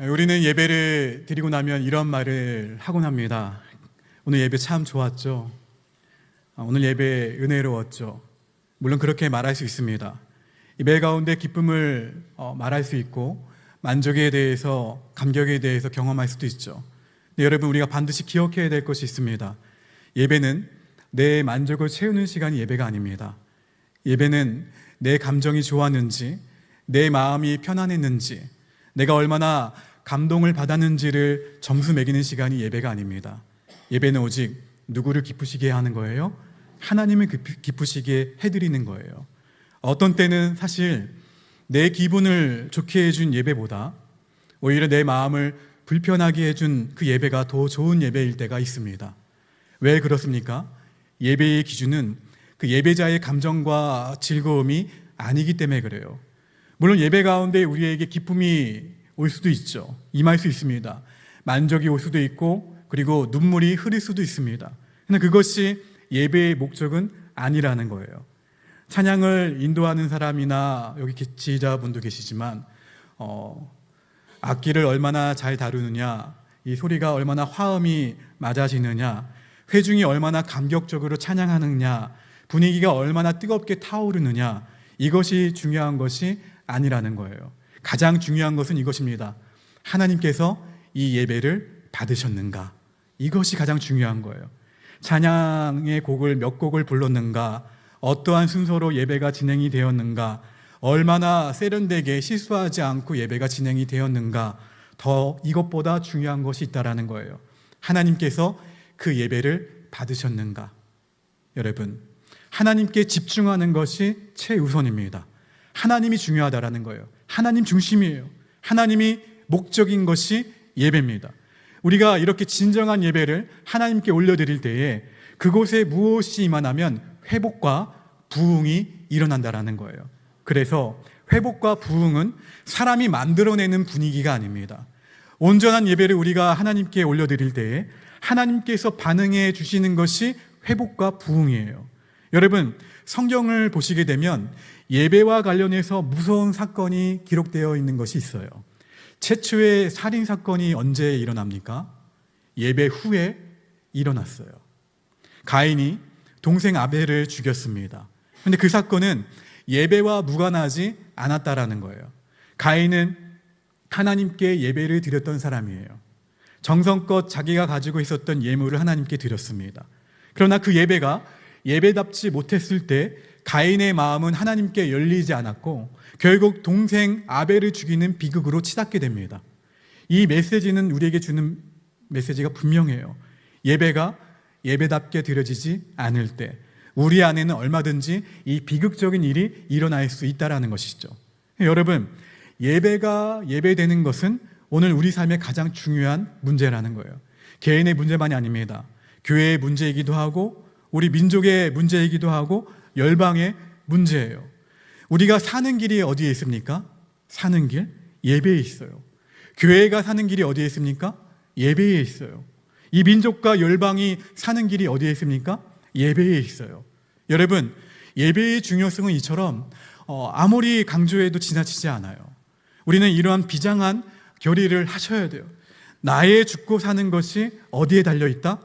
우리는 예배를 드리고 나면 이런 말을 하곤 합니다. 오늘 예배 참 좋았죠. 오늘 예배 은혜로웠죠. 물론 그렇게 말할 수 있습니다. 예배 가운데 기쁨을 말할 수 있고 만족에 대해서, 감격에 대해서 경험할 수도 있죠. 근데 여러분, 우리가 반드시 기억해야 될 것이 있습니다. 예배는 내 만족을 채우는 시간이 예배가 아닙니다. 예배는 내 감정이 좋았는지, 내 마음이 편안했는지, 내가 얼마나 감동을 받았는지를 점수 매기는 시간이 예배가 아닙니다. 예배는 오직 누구를 기쁘시게 하는 거예요? 하나님을 기쁘시게 해드리는 거예요. 어떤 때는 사실 내 기분을 좋게 해준 예배보다 오히려 내 마음을 불편하게 해준 그 예배가 더 좋은 예배일 때가 있습니다. 왜 그렇습니까? 예배의 기준은 그 예배자의 감정과 즐거움이 아니기 때문에 그래요. 물론 예배 가운데 우리에게 기쁨이 올 수도 있죠. 임할 수 있습니다. 만족이 올 수도 있고, 그리고 눈물이 흐를 수도 있습니다. 그러나 그것이 예배의 목적은 아니라는 거예요. 찬양을 인도하는 사람이나 여기 지휘자분도 계시지만 악기를 얼마나 잘 다루느냐, 이 소리가 얼마나 화음이 맞아지느냐, 회중이 얼마나 감격적으로 찬양하느냐, 분위기가 얼마나 뜨겁게 타오르느냐, 이것이 중요한 것이 아니라는 거예요. 가장 중요한 것은 이것입니다. 하나님께서 이 예배를 받으셨는가? 이것이 가장 중요한 거예요. 찬양의 곡을 몇 곡을 불렀는가? 어떠한 순서로 예배가 진행이 되었는가? 얼마나 세련되게 실수하지 않고 예배가 진행이 되었는가? 더 이것보다 중요한 것이 있다라는 거예요. 하나님께서 그 예배를 받으셨는가? 여러분, 하나님께 집중하는 것이 최우선입니다. 하나님이 중요하다라는 거예요. 하나님 중심이에요. 하나님이 목적인 것이 예배입니다. 우리가 이렇게 진정한 예배를 하나님께 올려드릴 때에 그곳에 무엇이 임하냐면 회복과 부흥이 일어난다라는 거예요. 그래서 회복과 부흥은 사람이 만들어내는 분위기가 아닙니다. 온전한 예배를 우리가 하나님께 올려드릴 때에 하나님께서 반응해 주시는 것이 회복과 부흥이에요. 여러분, 성경을 보시게 되면 예배와 관련해서 무서운 사건이 기록되어 있는 것이 있어요. 최초의 살인 사건이 언제 일어납니까? 예배 후에 일어났어요. 가인이 동생 아벨을 죽였습니다. 그런데 그 사건은 예배와 무관하지 않았다라는 거예요. 가인은 하나님께 예배를 드렸던 사람이에요. 정성껏 자기가 가지고 있었던 예물을 하나님께 드렸습니다. 그러나 그 예배가 예배답지 못했을 때 가인의 마음은 하나님께 열리지 않았고 결국 동생 아벨을 죽이는 비극으로 치닫게 됩니다. 이 메시지는 우리에게 주는 메시지가 분명해요. 예배가 예배답게 드려지지 않을 때 우리 안에는 얼마든지 이 비극적인 일이 일어날 수 있다는 것이죠. 여러분, 예배가 예배되는 것은 오늘 우리 삶의 가장 중요한 문제라는 거예요. 개인의 문제만이 아닙니다. 교회의 문제이기도 하고 우리 민족의 문제이기도 하고 열방의 문제예요. 우리가 사는 길이 어디에 있습니까? 사는 길? 예배에 있어요. 교회가 사는 길이 어디에 있습니까? 예배에 있어요. 이 민족과 열방이 사는 길이 어디에 있습니까? 예배에 있어요. 여러분, 예배의 중요성은 이처럼 아무리 강조해도 지나치지 않아요. 우리는 이러한 비장한 결의를 하셔야 돼요. 나의 죽고 사는 것이 어디에 달려있다?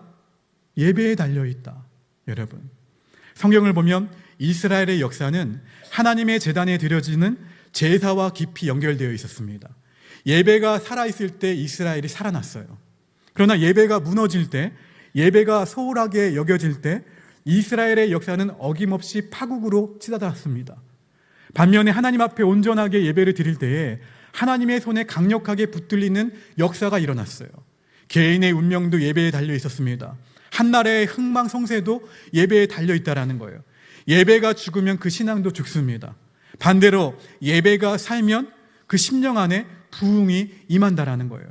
예배에 달려있다. 여러분, 성경을 보면 이스라엘의 역사는 하나님의 제단에 드려지는 제사와 깊이 연결되어 있었습니다. 예배가 살아있을 때 이스라엘이 살아났어요. 그러나 예배가 무너질 때, 예배가 소홀하게 여겨질 때 이스라엘의 역사는 어김없이 파국으로 치닫았습니다. 반면에 하나님 앞에 온전하게 예배를 드릴 때에 하나님의 손에 강력하게 붙들리는 역사가 일어났어요. 개인의 운명도 예배에 달려 있었습니다. 한나라의 흥망성쇠도 예배에 달려있다라는 거예요. 예배가 죽으면 그 신앙도 죽습니다. 반대로 예배가 살면 그 심령 안에 부흥이 임한다라는 거예요.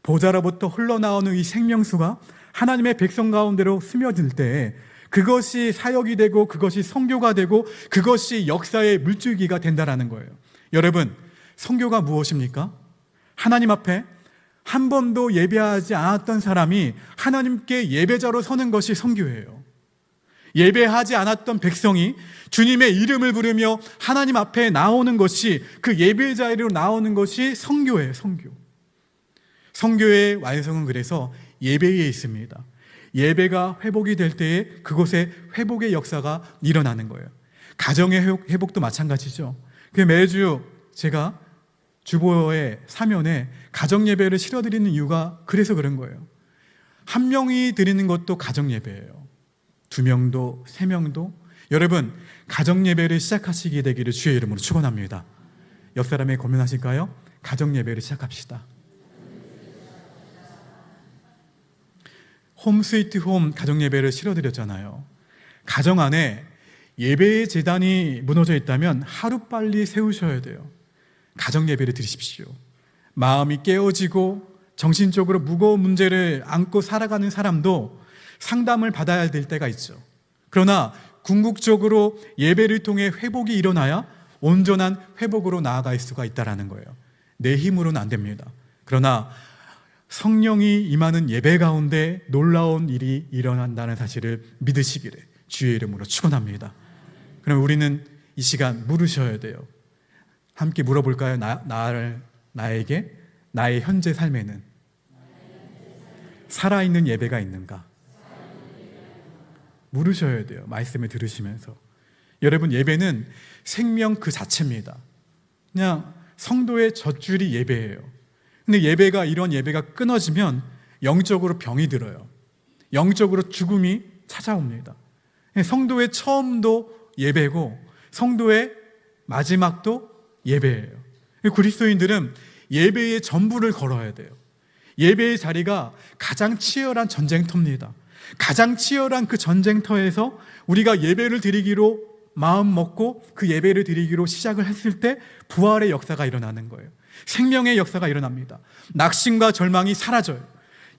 보좌로부터 흘러나오는 이 생명수가 하나님의 백성 가운데로 스며들 때 그것이 사역이 되고 그것이 선교가 되고 그것이 역사의 물줄기가 된다라는 거예요. 여러분, 선교가 무엇입니까? 하나님 앞에 한 번도 예배하지 않았던 사람이 하나님께 예배자로 서는 것이 선교예요. 예배하지 않았던 백성이 주님의 이름을 부르며 하나님 앞에 나오는 것이, 그 예배자리로 나오는 것이 선교예요. 선교. 성교의 완성은 그래서 예배에 있습니다. 예배가 회복이 될 때에 그곳에 회복의 역사가 일어나는 거예요. 가정의 회복도 마찬가지죠. 매주 제가 주보의 사면에 가정 예배를 실어드리는 이유가 그래서 그런 거예요. 한 명이 드리는 것도 가정 예배예요. 2명도 3명도. 여러분, 가정 예배를 시작하시게 되기를 주의 이름으로 축원합니다. 옆 사람에게 고민하실까요? 가정 예배를 시작합시다. 홈 스위트 홈 가정 예배를 실어드렸잖아요. 가정 안에 예배의 재단이 무너져 있다면 하루빨리 세우셔야 돼요. 가정 예배를 드리십시오. 마음이 깨어지고 정신적으로 무거운 문제를 안고 살아가는 사람도 상담을 받아야 될 때가 있죠. 그러나 궁극적으로 예배를 통해 회복이 일어나야 온전한 회복으로 나아갈 수가 있다는 거예요. 내 힘으로는 안 됩니다. 그러나 성령이 임하는 예배 가운데 놀라운 일이 일어난다는 사실을 믿으시기를 주의 이름으로 축원합니다. 그럼 우리는 이 시간 물으셔야 돼요. 함께 물어볼까요? 나에게 나의 현재 삶에는 살아있는 예배가 있는가? 물으셔야 돼요. 말씀을 들으시면서. 여러분, 예배는 생명 그 자체입니다. 그냥 성도의 젖줄이 예배예요. 근데 이런 예배가 끊어지면 영적으로 병이 들어요. 영적으로 죽음이 찾아옵니다. 성도의 처음도 예배고 성도의 마지막도 예배예요. 그리스도인들은 예배의 전부를 걸어야 돼요. 예배의 자리가 가장 치열한 전쟁터입니다. 가장 치열한 그 전쟁터에서 우리가 예배를 드리기로 마음 먹고 그 예배를 드리기로 시작을 했을 때 부활의 역사가 일어나는 거예요. 생명의 역사가 일어납니다. 낙심과 절망이 사라져요.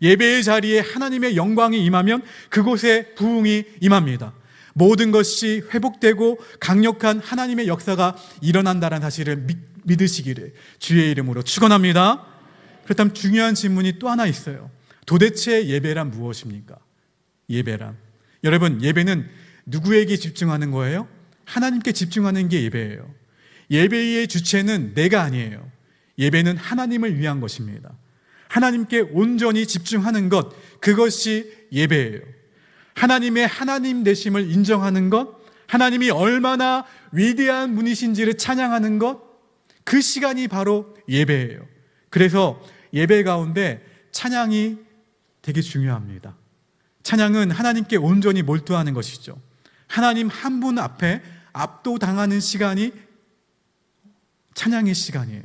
예배의 자리에 하나님의 영광이 임하면 그곳에 부흥이 임합니다. 모든 것이 회복되고 강력한 하나님의 역사가 일어난다는 사실을 믿으시기를 주의 이름으로 축원합니다. 그렇다면 중요한 질문이 또 하나 있어요. 도대체 예배란 무엇입니까? 예배란. 여러분, 예배는 누구에게 집중하는 거예요? 하나님께 집중하는 게 예배예요. 예배의 주체는 내가 아니에요. 예배는 하나님을 위한 것입니다. 하나님께 온전히 집중하는 것, 그것이 예배예요. 하나님의 하나님 되심을 인정하는 것, 하나님이 얼마나 위대한 분이신지를 찬양하는 것, 그 시간이 바로 예배예요. 그래서 예배 가운데 찬양이 되게 중요합니다. 찬양은 하나님께 온전히 몰두하는 것이죠. 하나님 한 분 앞에 압도당하는 시간이 찬양의 시간이에요.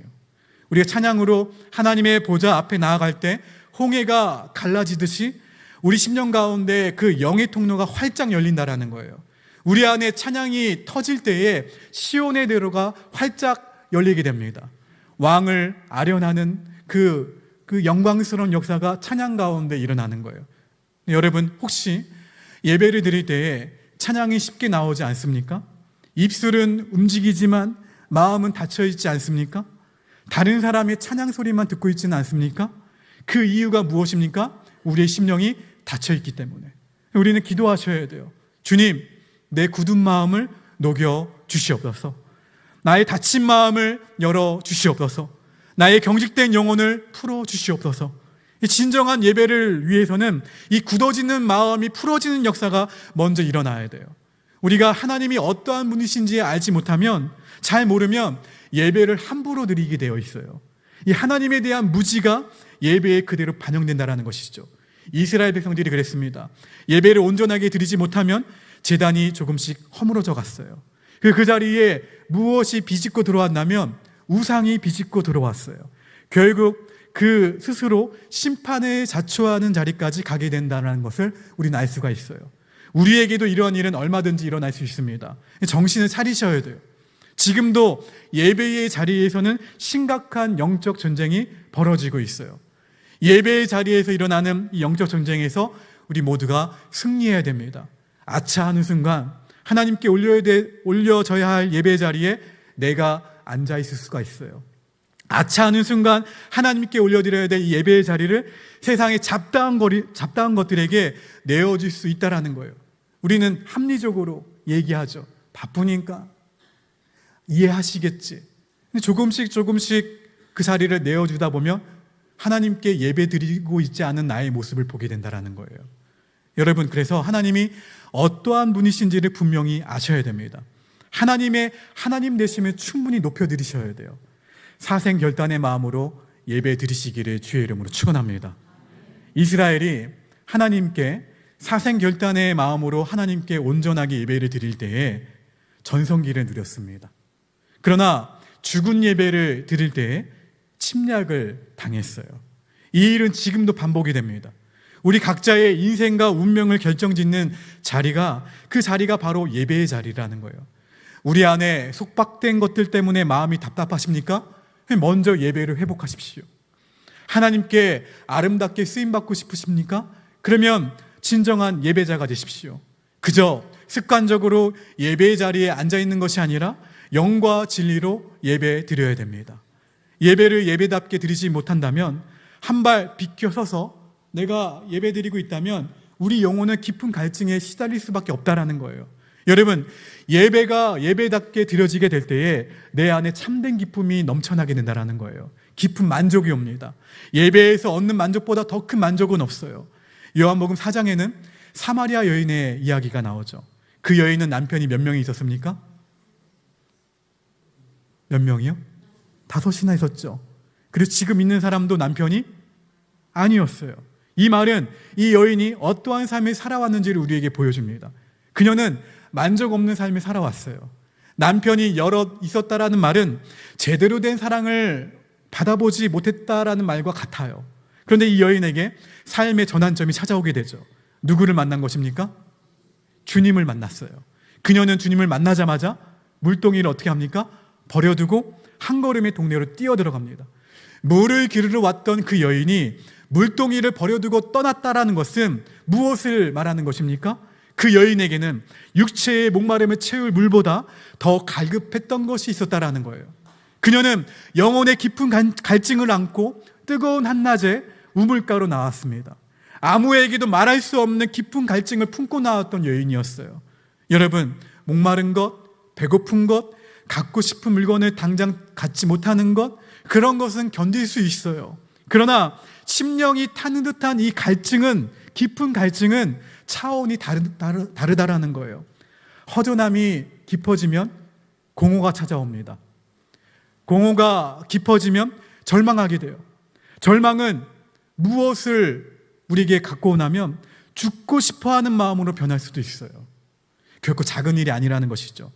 우리가 찬양으로 하나님의 보좌 앞에 나아갈 때 홍해가 갈라지듯이 우리 심령 가운데 그 영의 통로가 활짝 열린다라는 거예요. 우리 안에 찬양이 터질 때에 시온의 대로가 활짝 열리게 됩니다. 왕을 아련하는 그 영광스러운 역사가 찬양 가운데 일어나는 거예요. 여러분, 혹시 예배를 드릴 때에 찬양이 쉽게 나오지 않습니까? 입술은 움직이지만 마음은 닫혀있지 않습니까? 다른 사람의 찬양 소리만 듣고 있지는 않습니까? 그 이유가 무엇입니까? 우리의 심령이 닫혀있기 때문에. 우리는 기도하셔야 돼요. 주님, 내 굳은 마음을 녹여 주시옵소서. 나의 닫힌 마음을 열어 주시옵소서. 나의 경직된 영혼을 풀어 주시옵소서. 진정한 예배를 위해서는 이 굳어지는 마음이 풀어지는 역사가 먼저 일어나야 돼요. 우리가 하나님이 어떠한 분이신지 알지 못하면, 잘 모르면 예배를 함부로 드리게 되어 있어요. 이 하나님에 대한 무지가 예배에 그대로 반영된다는 것이죠. 이스라엘 백성들이 그랬습니다. 예배를 온전하게 드리지 못하면 제단이 조금씩 허물어져 갔어요. 그 자리에 무엇이 비집고 들어왔냐면 우상이 비집고 들어왔어요. 결국 그 스스로 심판을 자초하는 자리까지 가게 된다는 것을 우리는 알 수가 있어요. 우리에게도 이러한 일은 얼마든지 일어날 수 있습니다. 정신을 차리셔야 돼요. 지금도 예배의 자리에서는 심각한 영적 전쟁이 벌어지고 있어요. 예배의 자리에서 일어나는 이 영적 전쟁에서 우리 모두가 승리해야 됩니다. 아차 하는 순간 하나님께 올려져야 할 예배 자리에 내가 앉아 있을 수가 있어요. 아차 하는 순간 하나님께 올려드려야 될 이 예배의 자리를 세상의 잡다한 것들에게 내어줄 수 있다는 거예요. 우리는 합리적으로 얘기하죠. 바쁘니까 이해하시겠지. 조금씩 그 자리를 내어주다 보면 하나님께 예배 드리고 있지 않은 나의 모습을 보게 된다는 거예요. 여러분, 그래서 하나님이 어떠한 분이신지를 분명히 아셔야 됩니다. 하나님 되심을 충분히 높여드리셔야 돼요. 사생결단의 마음으로 예배 드리시기를 주의 이름으로 축원합니다. 이스라엘이 하나님께 사생결단의 마음으로 하나님께 온전하게 예배를 드릴 때에 전성기를 누렸습니다. 그러나 죽은 예배를 드릴 때에 침략을 당했어요. 이 일은 지금도 반복이 됩니다. 우리 각자의 인생과 운명을 결정짓는 자리가, 그 자리가 바로 예배의 자리라는 거예요. 우리 안에 속박된 것들 때문에 마음이 답답하십니까? 먼저 예배를 회복하십시오. 하나님께 아름답게 쓰임받고 싶으십니까? 그러면 진정한 예배자가 되십시오. 그저 습관적으로 예배의 자리에 앉아있는 것이 아니라 영과 진리로 예배 드려야 됩니다. 예배를 예배답게 드리지 못한다면, 한 발 비켜서서 내가 예배 드리고 있다면 우리 영혼은 깊은 갈증에 시달릴 수밖에 없다라는 거예요. 여러분, 예배가 예배답게 드려지게 될 때에 내 안에 참된 기쁨이 넘쳐나게 된다는 거예요. 깊은 만족이 옵니다. 예배에서 얻는 만족보다 더 큰 만족은 없어요. 요한복음 4장에는 사마리아 여인의 이야기가 나오죠. 그 여인은 남편이 몇 명이 있었습니까? 몇 명이요? 5이나 있었죠. 그리고 지금 있는 사람도 남편이 아니었어요. 이 말은 이 여인이 어떠한 삶을 살아왔는지를 우리에게 보여줍니다. 그녀는 만족 없는 삶을 살아왔어요. 남편이 여럿 있었다라는 말은 제대로 된 사랑을 받아보지 못했다라는 말과 같아요. 그런데 이 여인에게 삶의 전환점이 찾아오게 되죠. 누구를 만난 것입니까? 주님을 만났어요. 그녀는 주님을 만나자마자 물동이를 어떻게 합니까? 버려두고 한 걸음에 동네로 뛰어들어갑니다. 물을 기르러 왔던 그 여인이 물동이를 버려두고 떠났다라는 것은 무엇을 말하는 것입니까? 그 여인에게는 육체의 목마름을 채울 물보다 더 갈급했던 것이 있었다라는 거예요. 그녀는 영혼의 깊은 갈증을 안고 뜨거운 한낮에 우물가로 나왔습니다. 아무에게도 말할 수 없는 깊은 갈증을 품고 나왔던 여인이었어요. 여러분, 목마른 것, 배고픈 것, 갖고 싶은 물건을 당장 갖지 못하는 것, 그런 것은 견딜 수 있어요. 그러나 심령이 타는 듯한 이 갈증은, 깊은 갈증은 차원이 다르다라는 거예요. 허전함이 깊어지면 공허가 찾아옵니다. 공허가 깊어지면 절망하게 돼요. 절망은 무엇을 우리에게 갖고 오냐면 죽고 싶어하는 마음으로 변할 수도 있어요. 결코 작은 일이 아니라는 것이죠.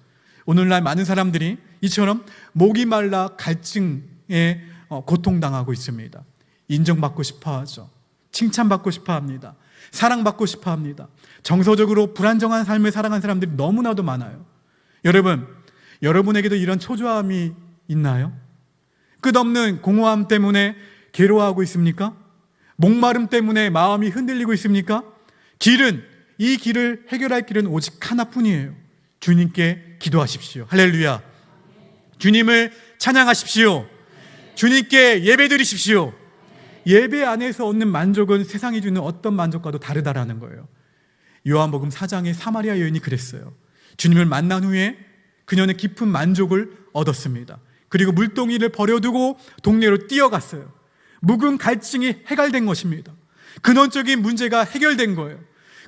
오늘날 많은 사람들이 이처럼 목이 말라 갈증에 고통당하고 있습니다. 인정받고 싶어하죠. 칭찬받고 싶어합니다. 사랑받고 싶어합니다. 정서적으로 불안정한 삶을 살아가는 사람들이 너무나도 많아요. 여러분, 여러분에게도 이런 초조함이 있나요? 끝없는 공허함 때문에 괴로워하고 있습니까? 목마름 때문에 마음이 흔들리고 있습니까? 이 길을 해결할 길은 오직 하나뿐이에요. 주님께 기도하십시오. 할렐루야. 주님을 찬양하십시오. 주님께 예배드리십시오. 예배 안에서 얻는 만족은 세상이 주는 어떤 만족과도 다르다라는 거예요. 요한복음 4장의 사마리아 여인이 그랬어요. 주님을 만난 후에 그녀는 깊은 만족을 얻었습니다. 그리고 물동이를 버려두고 동네로 뛰어갔어요. 묵은 갈증이 해결된 것입니다. 근원적인 문제가 해결된 거예요.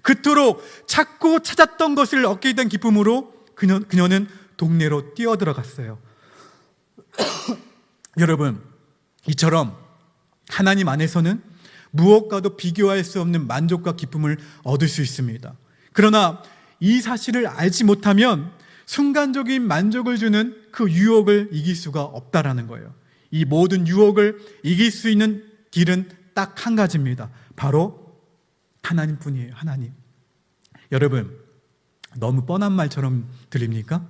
그토록 찾고 찾았던 것을 얻게 된 기쁨으로 그녀는 동네로 뛰어들어갔어요. 여러분, 이처럼 하나님 안에서는 무엇과도 비교할 수 없는 만족과 기쁨을 얻을 수 있습니다. 그러나 이 사실을 알지 못하면 순간적인 만족을 주는 그 유혹을 이길 수가 없다라는 거예요. 이 모든 유혹을 이길 수 있는 길은 딱 한 가지입니다. 바로 하나님뿐이에요. 하나님. 여러분, 너무 뻔한 말처럼 들립니까?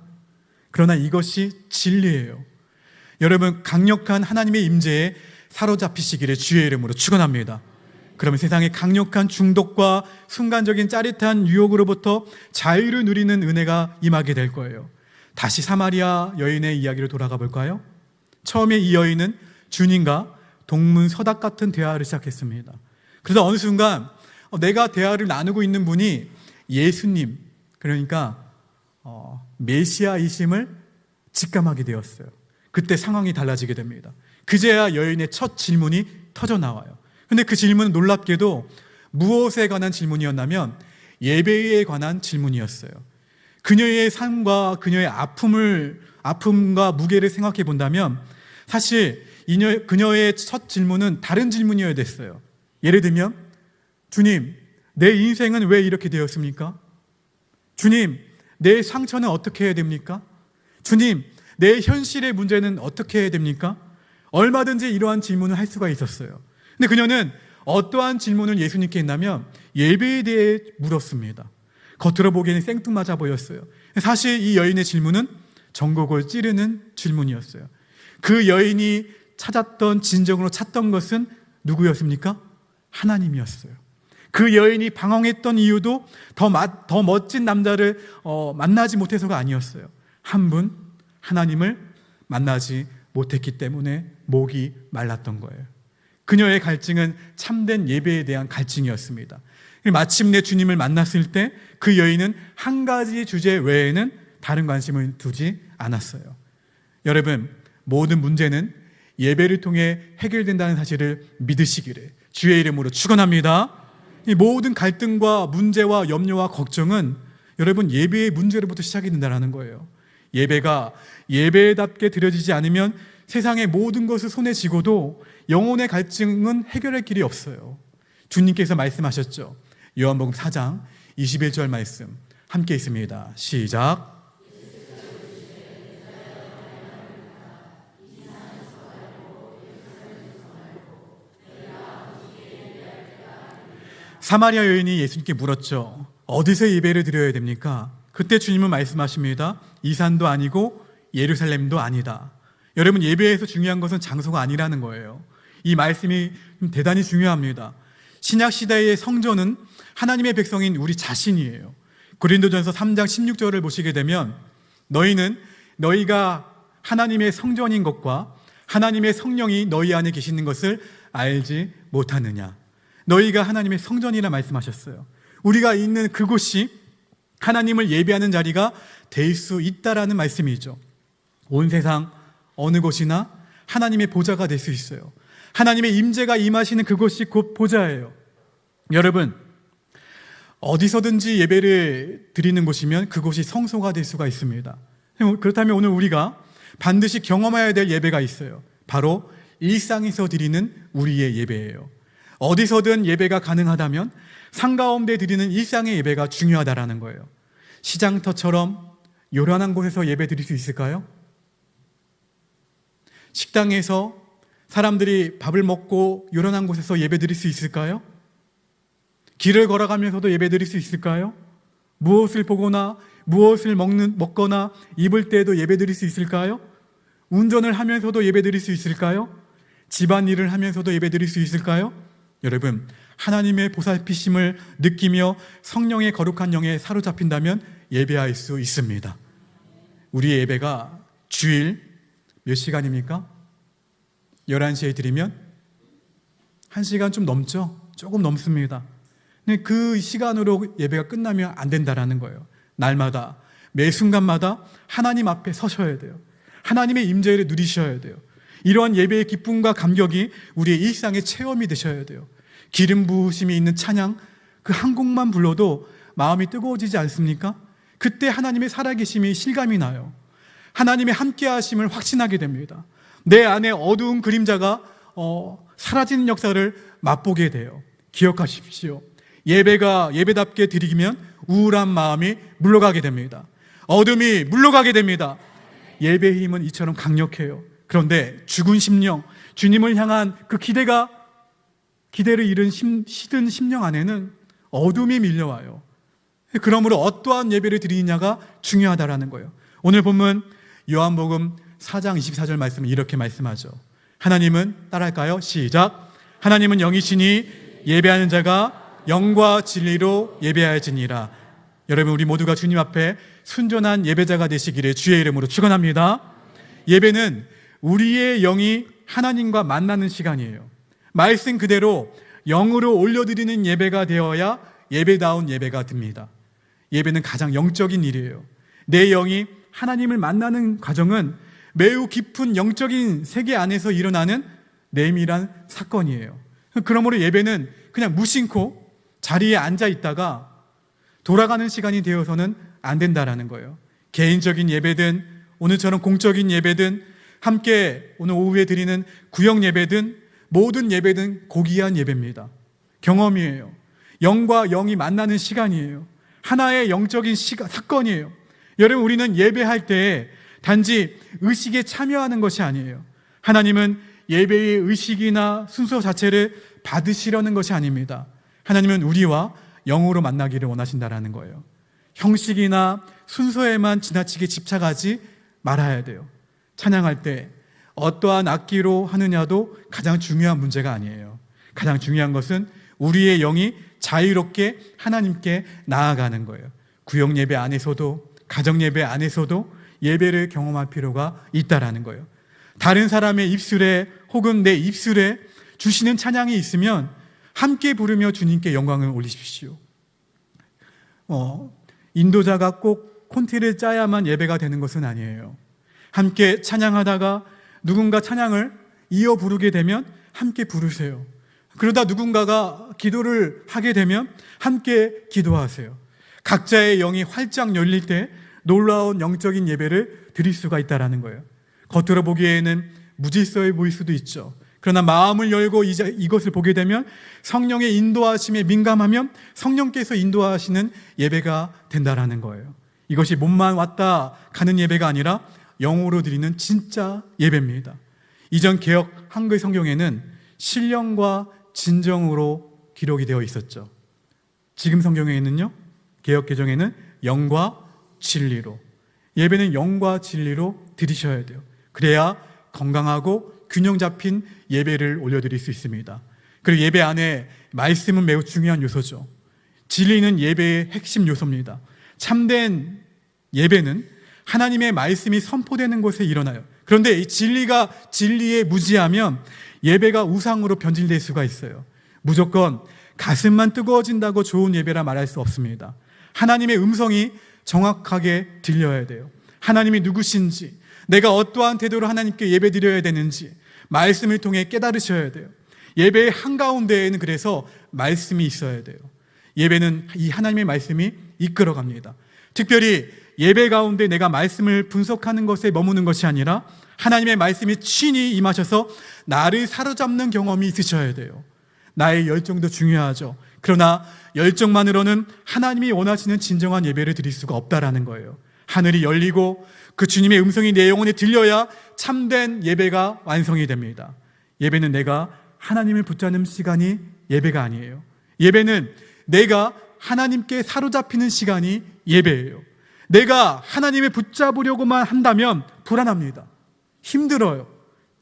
그러나 이것이 진리예요. 여러분, 강력한 하나님의 임재에 사로잡히시기를 주의 이름으로 축원합니다. 그러면 세상의 강력한 중독과 순간적인 짜릿한 유혹으로부터 자유를 누리는 은혜가 임하게 될 거예요. 다시 사마리아 여인의 이야기로 돌아가 볼까요? 처음에 이 여인은 주님과 동문서답 같은 대화를 시작했습니다. 그래서 어느 순간 내가 대화를 나누고 있는 분이 예수님, 그러니까 메시아이심을 직감하게 되었어요. 그때 상황이 달라지게 됩니다. 그제야 여인의 첫 질문이 터져 나와요. 근데 그 질문은 놀랍게도 무엇에 관한 질문이었냐면 예배에 관한 질문이었어요. 그녀의 삶과 그녀의 아픔과 무게를 생각해 본다면 사실 그녀의 첫 질문은 다른 질문이어야 됐어요. 예를 들면, 주님, 내 인생은 왜 이렇게 되었습니까? 주님, 내 상처는 어떻게 해야 됩니까? 주님, 내 현실의 문제는 어떻게 해야 됩니까? 얼마든지 이러한 질문을 할 수가 있었어요. 근데 그녀는 어떠한 질문을 예수님께 했냐면 예배에 대해 물었습니다. 겉으로 보기에는 생뚱맞아 보였어요. 사실 이 여인의 질문은 전곡을 찌르는 질문이었어요. 그 여인이 진정으로 찾던 것은 누구였습니까? 하나님이었어요. 그 여인이 방황했던 이유도 더 멋진 남자를 만나지 못해서가 아니었어요. 한 분, 하나님을 만나지 못했기 때문에 목이 말랐던 거예요. 그녀의 갈증은 참된 예배에 대한 갈증이었습니다. 마침내 주님을 만났을 때 그 여인은 한 가지 주제 외에는 다른 관심을 두지 않았어요. 여러분, 모든 문제는 예배를 통해 해결된다는 사실을 믿으시기를 주의 이름으로 축원합니다. 이 모든 갈등과 문제와 염려와 걱정은 여러분 예배의 문제로부터 시작이 된다는 거예요. 예배가 예배답게 드려지지 않으면 세상의 모든 것을 손에 쥐고도 영혼의 갈증은 해결할 길이 없어요. 주님께서 말씀하셨죠. 요한복음 4장 21절 말씀 함께 있습니다. 시작. 사마리아 여인이 예수님께 물었죠. 어디서 예배를 드려야 됩니까? 그때 주님은 말씀하십니다. 이 산도 아니고 예루살렘도 아니다. 여러분, 예배에서 중요한 것은 장소가 아니라는 거예요. 이 말씀이 대단히 중요합니다. 신약 시대의 성전은 하나님의 백성인 우리 자신이에요. 고린도전서 3장 16절을 보시게 되면 너희가 하나님의 성전인 것과 하나님의 성령이 너희 안에 계시는 것을 알지 못하느냐. 너희가 하나님의 성전이라 말씀하셨어요. 우리가 있는 그곳이 하나님을 예배하는 자리가 될 수 있다라는 말씀이죠. 온 세상 어느 곳이나 하나님의 보좌가 될 수 있어요. 하나님의 임재가 임하시는 그곳이 곧 보좌예요. 여러분, 어디서든지 예배를 드리는 곳이면 그곳이 성소가 될 수가 있습니다. 그렇다면 오늘 우리가 반드시 경험해야 될 예배가 있어요. 바로 일상에서 드리는 우리의 예배예요. 어디서든 예배가 가능하다면 상 가운데 드리는 일상의 예배가 중요하다라는 거예요. 시장터처럼 요란한 곳에서 예배 드릴 수 있을까요? 식당에서 사람들이 밥을 먹고 요란한 곳에서 예배 드릴 수 있을까요? 길을 걸어가면서도 예배 드릴 수 있을까요? 무엇을 보거나 무엇을 먹거나 입을 때에도 예배 드릴 수 있을까요? 운전을 하면서도 예배 드릴 수 있을까요? 집안일을 하면서도 예배 드릴 수 있을까요? 여러분, 하나님의 보살피심을 느끼며 성령의 거룩한 영에 사로잡힌다면 예배할 수 있습니다. 우리의 예배가 주일 몇 시간입니까? 11시에 드리면 1시간 좀 넘죠? 조금 넘습니다. 근데 그 시간으로 예배가 끝나면 안 된다라는 거예요. 날마다, 매 순간마다 하나님 앞에 서셔야 돼요. 하나님의 임재를 누리셔야 돼요. 이러한 예배의 기쁨과 감격이 우리의 일상의 체험이 되셔야 돼요. 기름 부으심이 있는 찬양 그 한 곡만 불러도 마음이 뜨거워지지 않습니까? 그때 하나님의 살아계심이 실감이 나요. 하나님의 함께하심을 확신하게 됩니다. 내 안에 어두운 그림자가 사라지는 역사를 맛보게 돼요. 기억하십시오. 예배가 예배답게 드리면 우울한 마음이 물러가게 됩니다. 어둠이 물러가게 됩니다. 예배의 힘은 이처럼 강력해요. 그런데 죽은 심령, 주님을 향한 그 기대를 잃은 시든 심령 안에는 어둠이 밀려와요. 그러므로 어떠한 예배를 드리느냐가 중요하다라는 거예요. 오늘 본문 요한복음 4장 24절 말씀은 이렇게 말씀하죠. 하나님은, 따라할까요? 시작. 하나님은 영이시니 예배하는 자가 영과 진리로 예배하여지니라. 여러분, 우리 모두가 주님 앞에 순전한 예배자가 되시기를 주의 이름으로 축원합니다. 예배는 우리의 영이 하나님과 만나는 시간이에요. 말씀 그대로 영으로 올려드리는 예배가 되어야 예배다운 예배가 됩니다. 예배는 가장 영적인 일이에요. 내 영이 하나님을 만나는 과정은 매우 깊은 영적인 세계 안에서 일어나는 내밀한 사건이에요. 그러므로 예배는 그냥 무심코 자리에 앉아 있다가 돌아가는 시간이 되어서는 안 된다라는 거예요. 개인적인 예배든 오늘처럼 공적인 예배든 함께 오늘 오후에 드리는 구역 예배든 모든 예배든 고귀한 예배입니다. 경험이에요. 영과 영이 만나는 시간이에요. 하나의 영적인 사건이에요. 여러분, 우리는 예배할 때 단지 의식에 참여하는 것이 아니에요. 하나님은 예배의 의식이나 순서 자체를 받으시려는 것이 아닙니다. 하나님은 우리와 영으로 만나기를 원하신다라는 거예요. 형식이나 순서에만 지나치게 집착하지 말아야 돼요. 찬양할 때 어떠한 악기로 하느냐도 가장 중요한 문제가 아니에요. 가장 중요한 것은 우리의 영이 자유롭게 하나님께 나아가는 거예요. 구역 예배 안에서도 가정 예배 안에서도 예배를 경험할 필요가 있다라는 거예요. 다른 사람의 입술에 혹은 내 입술에 주시는 찬양이 있으면 함께 부르며 주님께 영광을 올리십시오. 인도자가 꼭 콘티를 짜야만 예배가 되는 것은 아니에요. 함께 찬양하다가 누군가 찬양을 이어 부르게 되면 함께 부르세요. 그러다 누군가가 기도를 하게 되면 함께 기도하세요. 각자의 영이 활짝 열릴 때 놀라운 영적인 예배를 드릴 수가 있다는 거예요. 겉으로 보기에는 무질서해 보일 수도 있죠. 그러나 마음을 열고 이것을 보게 되면 성령의 인도하심에 민감하면 성령께서 인도하시는 예배가 된다라는 거예요. 이것이 몸만 왔다 가는 예배가 아니라 영으로 드리는 진짜 예배입니다. 이전 개역 한글 성경에는 신령과 진정으로 기록이 되어 있었죠. 지금 성경에는요, 개역 개정에는 영과 진리로. 예배는 영과 진리로 드리셔야 돼요. 그래야 건강하고 균형 잡힌 예배를 올려드릴 수 있습니다. 그리고 예배 안에 말씀은 매우 중요한 요소죠. 진리는 예배의 핵심 요소입니다. 참된 예배는 하나님의 말씀이 선포되는 곳에 일어나요. 그런데 이 진리에 무지하면 예배가 우상으로 변질될 수가 있어요. 무조건 가슴만 뜨거워진다고 좋은 예배라 말할 수 없습니다. 하나님의 음성이 정확하게 들려야 돼요. 하나님이 누구신지, 내가 어떠한 태도로 하나님께 예배 드려야 되는지 말씀을 통해 깨달으셔야 돼요. 예배의 한가운데에는 그래서 말씀이 있어야 돼요. 예배는 이 하나님의 말씀이 이끌어갑니다. 특별히 예배 가운데 내가 말씀을 분석하는 것에 머무는 것이 아니라 하나님의 말씀이 친히 임하셔서 나를 사로잡는 경험이 있으셔야 돼요. 나의 열정도 중요하죠. 그러나 열정만으로는 하나님이 원하시는 진정한 예배를 드릴 수가 없다라는 거예요. 하늘이 열리고 그 주님의 음성이 내 영혼에 들려야 참된 예배가 완성이 됩니다. 예배는 내가 하나님을 붙잡는 시간이 예배가 아니에요. 예배는 내가 하나님께 사로잡히는 시간이 예배예요. 내가 하나님을 붙잡으려고만 한다면 불안합니다. 힘들어요.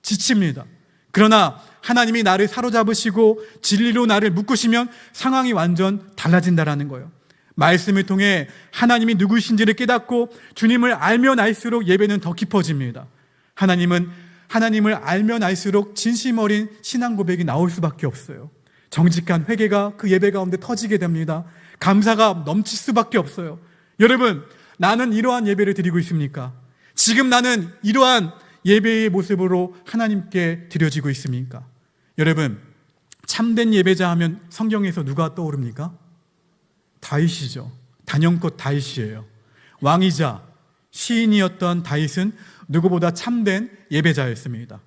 지칩니다. 그러나 하나님이 나를 사로잡으시고 진리로 나를 묶으시면 상황이 완전 달라진다라는 거예요. 말씀을 통해 하나님이 누구신지를 깨닫고 주님을 알면 알수록 예배는 더 깊어집니다. 하나님을 알면 알수록 진심 어린 신앙 고백이 나올 수밖에 없어요. 정직한 회개가 그 예배 가운데 터지게 됩니다. 감사가 넘칠 수밖에 없어요. 여러분, 나는 이러한 예배를 드리고 있습니까? 지금 나는 이러한 예배의 모습으로 하나님께 드려지고 있습니까? 여러분, 참된 예배자 하면 성경에서 누가 떠오릅니까? 다윗이죠. 단연꽃 다윗이에요. 왕이자 시인이었던 다윗은 누구보다 참된 예배자였습니다.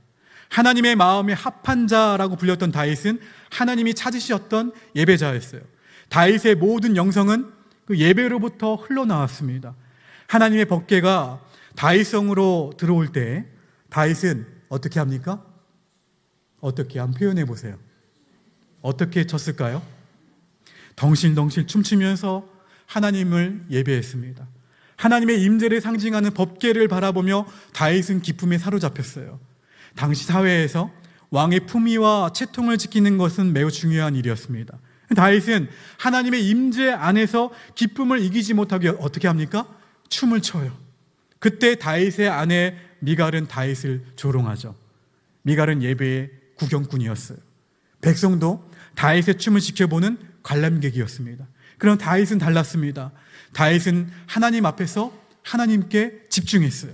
하나님의 마음에 합한 자라고 불렸던 다윗은 하나님이 찾으셨던 예배자였어요. 다윗의 모든 영성은 그 예배로부터 흘러나왔습니다. 하나님의 법궤가 다윗성으로 들어올 때 다윗은 어떻게 합니까? 어떻게 한번 표현해 보세요. 어떻게 쳤을까요? 덩실덩실 춤추면서 하나님을 예배했습니다. 하나님의 임재를 상징하는 법궤를 바라보며 다윗은 기쁨에 사로잡혔어요. 당시 사회에서 왕의 품위와 채통을 지키는 것은 매우 중요한 일이었습니다. 다윗은 하나님의 임재 안에서 기쁨을 이기지 못하게 어떻게 합니까? 춤을 춰요. 그때 다윗의 아내 미갈은 다윗을 조롱하죠. 미갈은 예배의 구경꾼이었어요. 백성도 다윗의 춤을 지켜보는 관람객이었습니다. 그럼 다윗은 달랐습니다. 다윗은 하나님 앞에서 하나님께 집중했어요.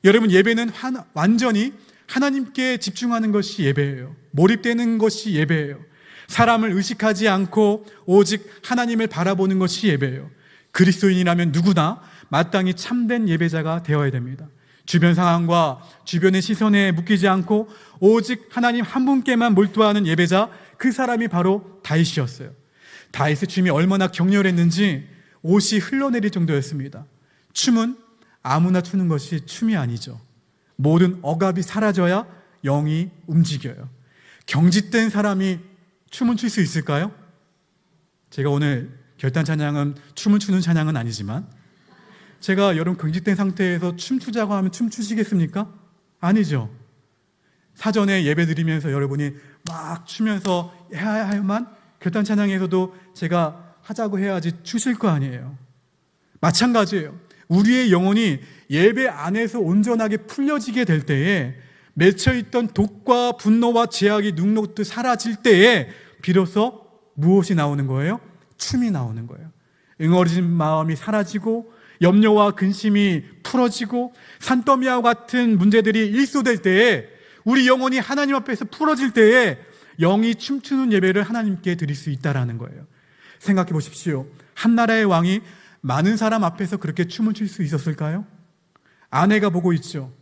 여러분, 예배는 완전히 하나님께 집중하는 것이 예배예요. 몰입되는 것이 예배예요. 사람을 의식하지 않고 오직 하나님을 바라보는 것이 예배예요. 그리스도인이라면 누구나 마땅히 참된 예배자가 되어야 됩니다. 주변 상황과 주변의 시선에 묶이지 않고 오직 하나님 한 분께만 몰두하는 예배자, 그 사람이 바로 다윗이었어요. 다윗의 춤이 얼마나 격렬했는지 옷이 흘러내릴 정도였습니다. 춤은 아무나 추는 것이 춤이 아니죠. 모든 억압이 사라져야 영이 움직여요. 경직된 사람이 춤을 출 수 있을까요? 제가 오늘 결단 찬양은 춤을 추는 찬양은 아니지만, 제가 여러분 경직된 상태에서 춤추자고 하면 춤추시겠습니까? 아니죠. 사전에 예배 드리면서 여러분이 막 추면서 해야 할만 결단 찬양에서도 제가 하자고 해야지 추실 거 아니에요. 마찬가지예요. 우리의 영혼이 예배 안에서 온전하게 풀려지게 될 때에 맺혀있던 독과 분노와 제약이 눅눅듯 사라질 때에 비로소 무엇이 나오는 거예요? 춤이 나오는 거예요. 응어리진 마음이 사라지고 염려와 근심이 풀어지고 산더미와 같은 문제들이 일소될 때에, 우리 영혼이 하나님 앞에서 풀어질 때에 영이 춤추는 예배를 하나님께 드릴 수 있다라는 거예요. 생각해 보십시오. 한 나라의 왕이 많은 사람 앞에서 그렇게 춤을 출 수 있었을까요? 아내가 보고 있죠.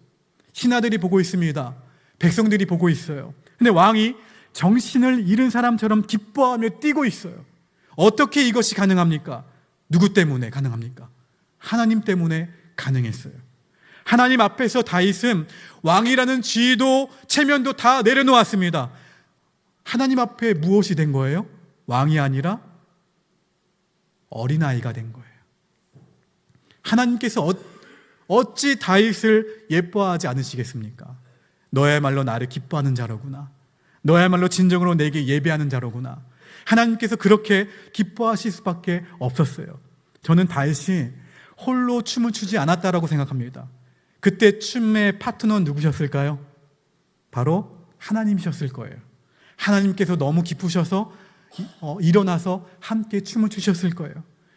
신하들이 보고 있습니다. 백성들이 보고 있어요. 근데 왕이 정신을 잃은 사람처럼 기뻐하며 뛰고 있어요. 어떻게 이것이 가능합니까? 누구 때문에 가능합니까? 하나님 때문에 가능했어요. 하나님 앞에서 다윗은 왕이라는 지위도 체면도 다 내려놓았습니다. 하나님 앞에 무엇이 된 거예요? 왕이 아니라 어린아이가 된 거예요. 하나님께서 어찌 다윗을 예뻐하지 않으시겠습니까? 너야말로 나를 기뻐하는 자로구나. 너야말로 진정으로 내게 예배하는 자로구나. 하나님께서 그렇게 기뻐하실 수밖에 없었어요. 저는 다윗이 홀로 춤을 추지 않았다라고 생각합니다. 그때 춤의 파트너는 누구셨을까요? 바로 하나님이셨을 거예요. 하나님께서 너무 기쁘셔서 일어나서 함께 춤을 추셨을 거예요.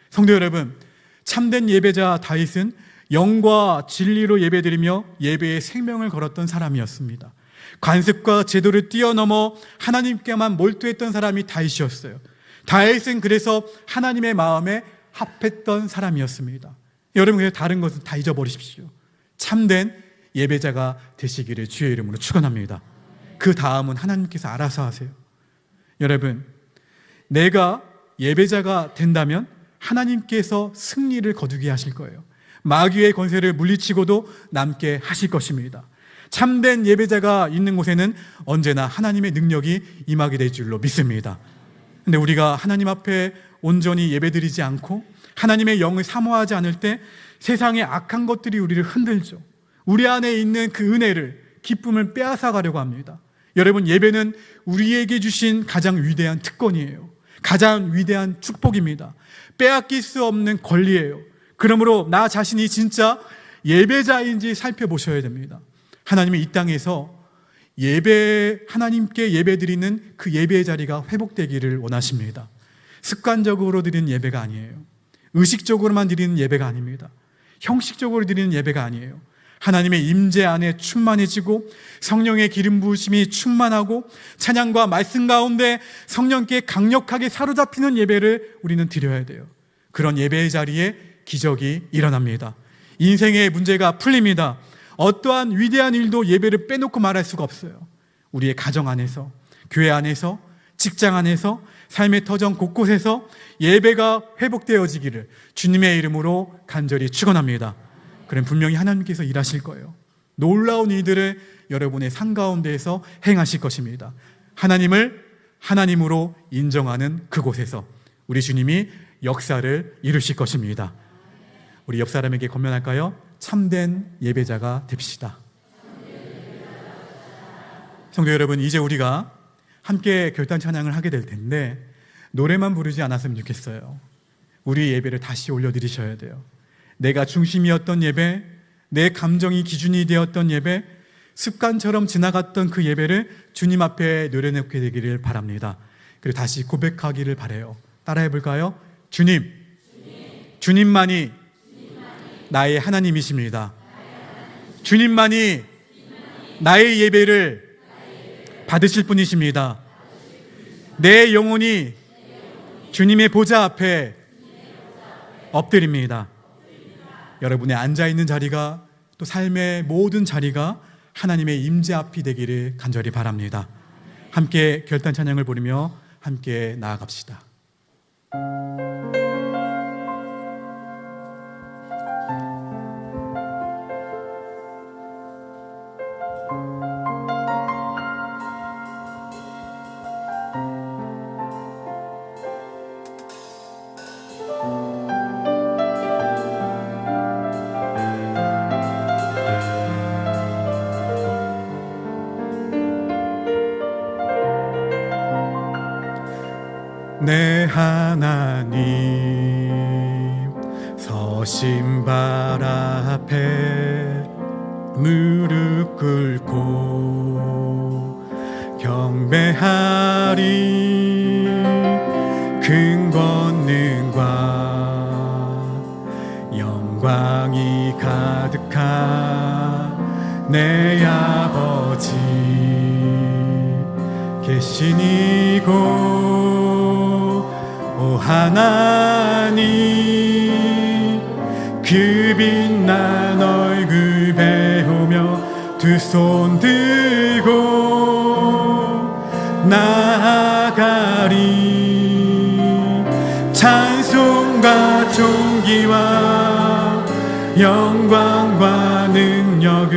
성도 여러분, 참된 예배자 다윗은 영과 진리로 예배드리며 예배에 생명을 걸었던 사람이었습니다. 관습과 제도를 뛰어넘어 하나님께만 몰두했던 사람이 다윗이었어요. 다윗은 그래서 하나님의 마음에 합했던 사람이었습니다. 여러분, 그래서 다른 것은 다 잊어버리십시오. 참된 예배자가 되시기를 주의 이름으로 축원합니다. 그 다음은 하나님께서 알아서 하세요. 여러분, 내가 예배자가 된다면 하나님께서 승리를 거두게 하실 거예요. 마귀의 권세를 물리치고도 남게 하실 것입니다. 참된 예배자가 있는 곳에는 언제나 하나님의 능력이 임하게 될 줄로 믿습니다. 근데 우리가 하나님 앞에 온전히 예배드리지 않고 하나님의 영을 사모하지 않을 때 세상의 악한 것들이 우리를 흔들죠. 우리 안에 있는 그 은혜를, 기쁨을 빼앗아 가려고 합니다. 여러분, 예배는 우리에게 주신 가장 위대한 특권이에요. 가장 위대한 축복입니다. 빼앗길 수 없는 권리예요. 그러므로 나 자신이 진짜 예배자인지 살펴보셔야 됩니다. 하나님이 이 땅에서 하나님께 예배드리는 그 예배의 자리가 회복되기를 원하십니다. 습관적으로 드리는 예배가 아니에요. 의식적으로만 드리는 예배가 아닙니다. 형식적으로 드리는 예배가 아니에요. 하나님의 임재 안에 충만해지고 성령의 기름 부으심이 충만하고 찬양과 말씀 가운데 성령께 강력하게 사로잡히는 예배를 우리는 드려야 돼요. 그런 예배의 자리에 기적이 일어납니다. 인생의 문제가 풀립니다. 어떠한 위대한 일도 예배를 빼놓고 말할 수가 없어요. 우리의 가정 안에서, 교회 안에서, 직장 안에서, 삶의 터전 곳곳에서 예배가 회복되어지기를 주님의 이름으로 간절히 축원합니다. 그럼 분명히 하나님께서 일하실 거예요. 놀라운 일들을 여러분의 삶 가운데에서 행하실 것입니다. 하나님을 하나님으로 인정하는 그곳에서 우리 주님이 역사를 이루실 것입니다. 우리 옆 사람에게 권면할까요? 참된 예배자가 됩시다. 성도 여러분, 이제 우리가 함께 결단 찬양을 하게 될 텐데 노래만 부르지 않았으면 좋겠어요. 우리 예배를 다시 올려드리셔야 돼요. 내가 중심이었던 예배, 내 감정이 기준이 되었던 예배, 습관처럼 지나갔던 그 예배를 주님 앞에 내려놓게 되기를 바랍니다. 그리고 다시 고백하기를 바라요. 따라해 볼까요? 주님만이 나의 하나님이십니다. 주님만이 나의 예배를 받으실 분이십니다. 내 영혼이 주님의 보좌 앞에 엎드립니다. 여러분의 앉아있는 자리가, 또 삶의 모든 자리가 하나님의 임재 앞이 되기를 간절히 바랍니다. 함께 결단 찬양을 부르며 함께 나아갑시다. 내 하나님 서신발 앞에 무릎 꿇고 경배하리. 큰 권능과 영광이 가득한 내 아버지 계신 이곳, 오 하나님, 그 빛난 얼굴 배우며 두 손 들고 나아가리. 찬송과 존귀와 영광과 능력을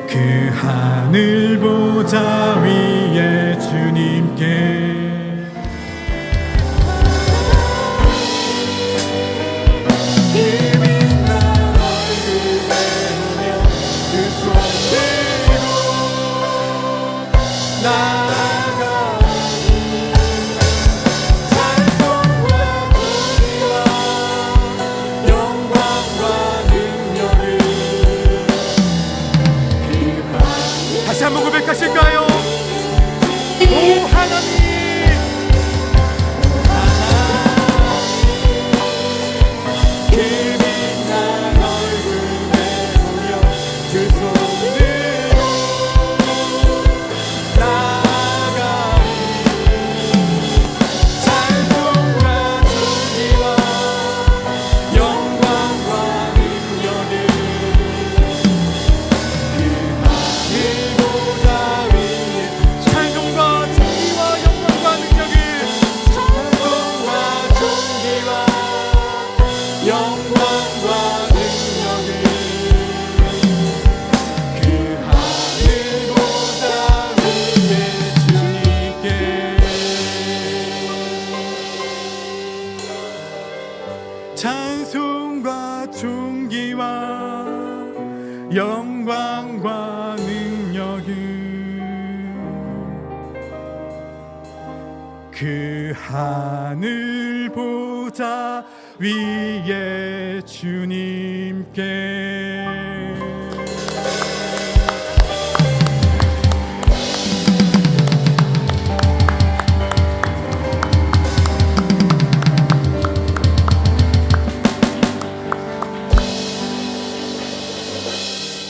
그 하늘 보좌 위에 주님께 다시 한번 고백하실까요? 오 하나님, 그 빛난 얼굴 내보며 그 손으로 나아가리. 찬송과 존귀와 영광과 능력을 찬송과 존귀와 영광과 능력을 그 하늘 보좌 위에 주님께.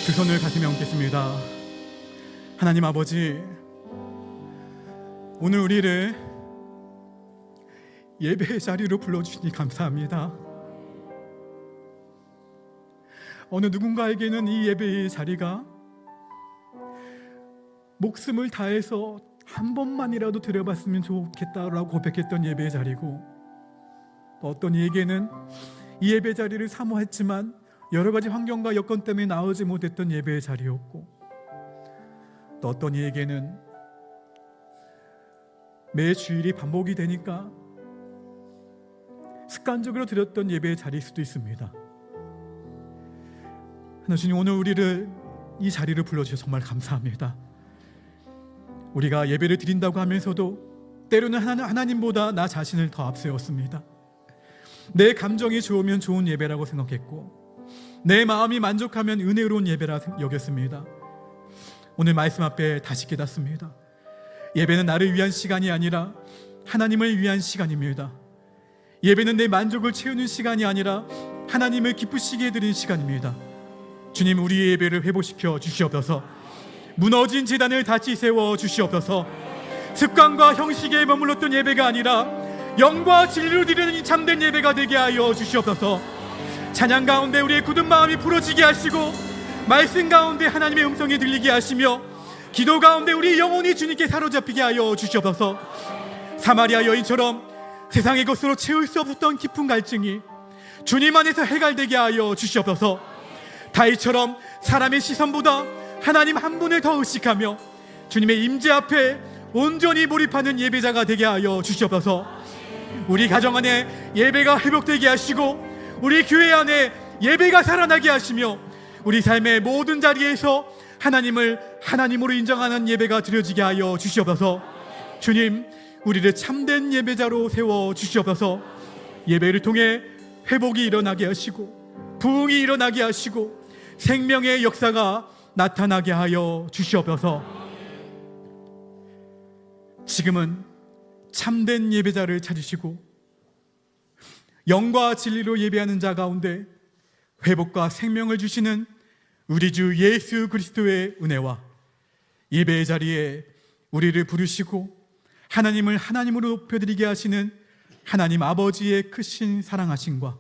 두 손을 가슴에 얹겠습니다. 하나님 아버지, 오늘 우리를 예배의 자리로 불러주시니 감사합니다. 어느 누군가에게는 이 예배의 자리가 목숨을 다해서 한 번만이라도 드려봤으면 좋겠다라고 고백했던 예배의 자리고, 또 어떤 이에게는 이 예배 자리를 사모했지만 여러 가지 환경과 여건 때문에 나오지 못했던 예배의 자리였고, 또 어떤 이에게는 매 주일이 반복이 되니까 습관적으로 드렸던 예배의 자리일 수도 있습니다. 하나님, 오늘 우리를 이 자리를 불러주셔서 정말 감사합니다. 우리가 예배를 드린다고 하면서도 때로는 하나님보다 나 자신을 더 앞세웠습니다. 내 감정이 좋으면 좋은 예배라고 생각했고, 내 마음이 만족하면 은혜로운 예배라 여겼습니다. 오늘 말씀 앞에 다시 깨닫습니다. 예배는 나를 위한 시간이 아니라 하나님을 위한 시간입니다. 예배는 내 만족을 채우는 시간이 아니라 하나님을 기쁘시게 해드리는 시간입니다. 주님, 우리의 예배를 회복시켜 주시옵소서. 무너진 제단을 다시 세워 주시옵소서. 습관과 형식에 머물렀던 예배가 아니라 영과 진리로 드리는 이 참된 예배가 되게 하여 주시옵소서. 찬양 가운데 우리의 굳은 마음이 부러지게 하시고, 말씀 가운데 하나님의 음성이 들리게 하시며, 기도 가운데 우리 영혼이 주님께 사로잡히게 하여 주시옵소서. 사마리아 여인처럼 세상의 것으로 채울 수 없었던 깊은 갈증이 주님 안에서 해갈되게 하여 주시옵소서. 다윗처럼 사람의 시선보다 하나님 한 분을 더 의식하며 주님의 임재 앞에 온전히 몰입하는 예배자가 되게 하여 주시옵소서. 우리 가정 안에 예배가 회복되게 하시고, 우리 교회 안에 예배가 살아나게 하시며, 우리 삶의 모든 자리에서 하나님을 하나님으로 인정하는 예배가 드려지게 하여 주시옵소서. 주님, 우리를 참된 예배자로 세워 주시옵소서. 예배를 통해 회복이 일어나게 하시고, 부흥이 일어나게 하시고, 생명의 역사가 나타나게 하여 주시옵소서. 지금은 참된 예배자를 찾으시고 영과 진리로 예배하는 자 가운데 회복과 생명을 주시는 우리 주 예수 그리스도의 은혜와 예배의 자리에 우리를 부르시고 하나님을 하나님으로 높여드리게 하시는 하나님 아버지의 크신 사랑하심과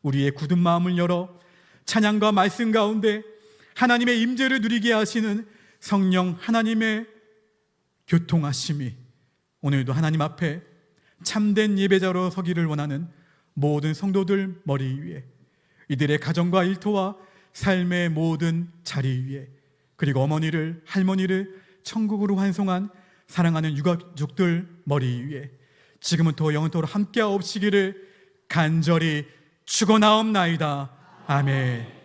우리의 굳은 마음을 열어 찬양과 말씀 가운데 하나님의 임재를 누리게 하시는 성령 하나님의 교통하심이 오늘도 하나님 앞에 참된 예배자로 서기를 원하는 모든 성도들 머리 위에, 이들의 가정과 일터와 삶의 모든 자리 위에, 그리고 어머니를 할머니를 천국으로 환송한 사랑하는 유가족들 머리 위에 지금부터 영원토록 함께하옵시기를 간절히 축원하옵나이다. 아멘.